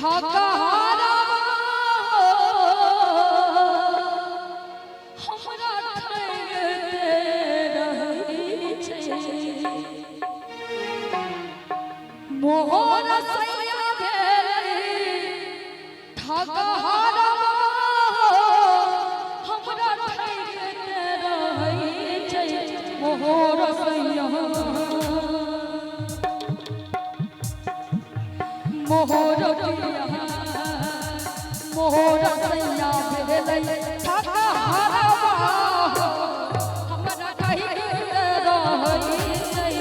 ठकहारा हमरा ठगे रहै छै मोहर सैया भेलै ठकहारा हमरा ठगे रहै छै मोहर सैया मोहर मोहर सैया भेलै ठकहारा हमरा ठगे रहै छै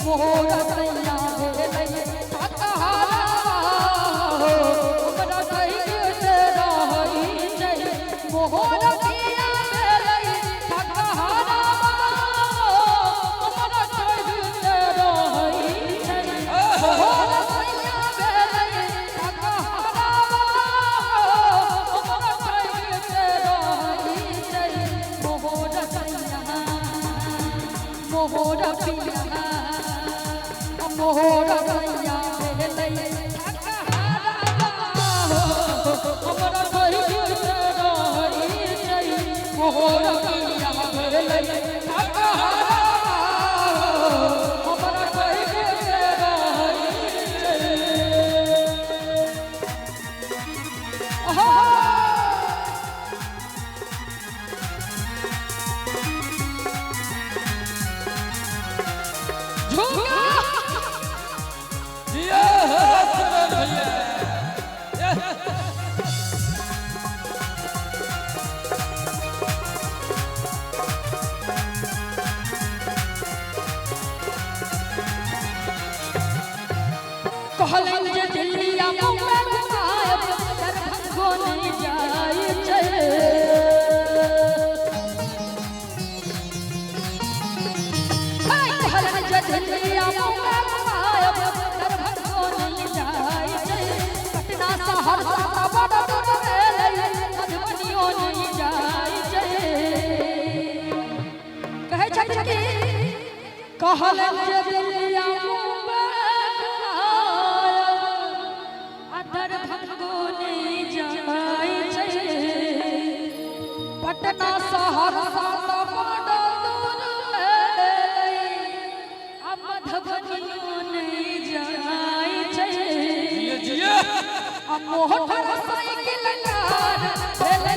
मोहर सैया भेलै ठकहारा हमरा ठगे रहै छै मोहर सैया भेलै ठकहारा हमरा ठगे रहै छै मोहर सैया भेलै ठकहारा हमरा ठगे रहै छै मोहर सैया मोहर पिया मोहर सैया भेलै ठकहारा हमरा ठगे रहै छै मोहर पिया भेलै ठकहारा हमरा ठगे रहै छै झुका दिया चलन भैया कहलन जे दिल्लिया मुंबई घुमायब दरभंगो नहीं जाय छै कहलन जे दिल्लिया मुंबई घुमायब दरभंगो नहीं जाय छै पटना सहरसा बड़ दूर भेलै मधुबनियो नहीं जाय छै कहै छै कि कहलन जे दिल्लिया दरभंगो नहीं जाय छै पटना सहरसा बड़ दूर भेलै आ मधुबनियो नहीं जाय छै जिया आ मोहर साइकिल कार भेलै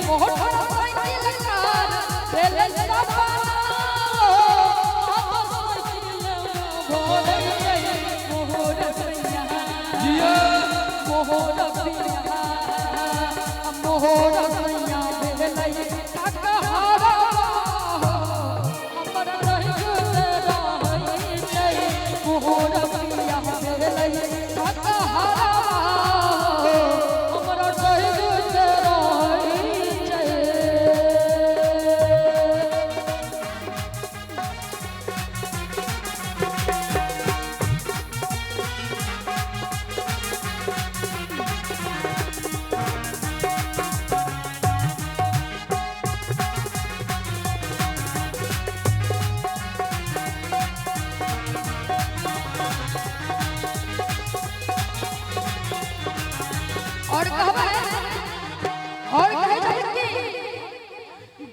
मोहर साइकिल कार भेलै मोहर पिया मोहर सैया भेलै ठकहारा हमरा ठगे रहै छै मोहर पिया भेलै ठकहारा हमरा ठगे रहै छै और कहे छै कि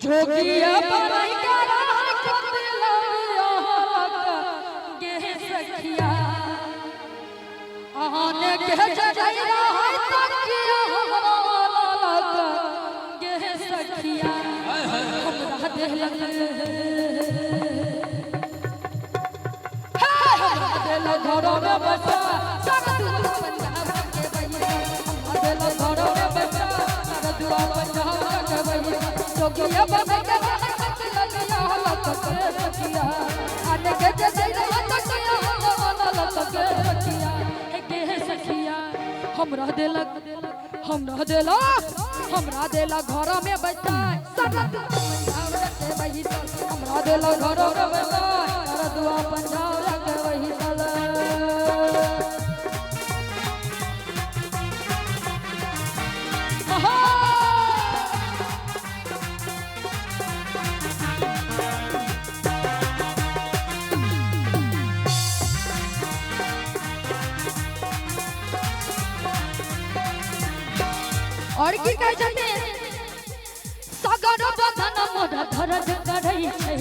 जोगिया बनाई के राख दिलैया गे सखिया आने के जजैया है तकिया हमरा लालक गे सखिया हमरा देलक हमरा देलक घरों में बसा सब पंजाब के भैया हमरा देलक घरों में बसा सब पंजाब के भैया जोगिया बना के राख दिलैया के सखिया आने के जजैया तकिया हमरा लालक गे सखिया गे सखिया हमरा देलक घर में बैठा सरद पंजाब के वही हमरा देलक घर में बैठा सरदुआ पंजाब के वही और की कह जाते सगर बदन मोर दर्द करई छे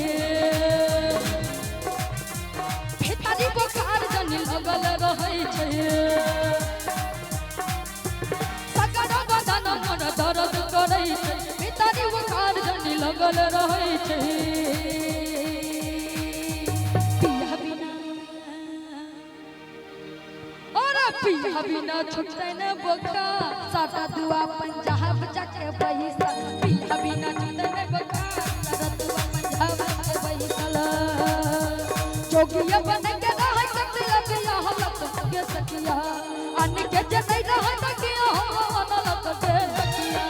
भितरी बुखार जनी लगल रहै छे सगर बदन मोर दर्द करई छे भितरी बुखार जनी लगल रहै छे पिया बिना छुटते न बोका सारा दुआ पंजाब जाके बैसा पिया बिना छुटते न बोका सारा दुआ पंजाब जाके बैसा जोगिया बन के रह कतिया बिया हलक के सकिया अन के जे नहीं रह सकिया हलक के सकिया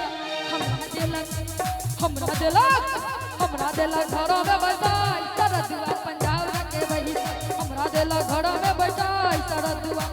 हमरा दिलक घर में बैठाई सारा दुआ पंजाब जाके बैसा हमरा दिलक घर में बैठाई सारा दुआ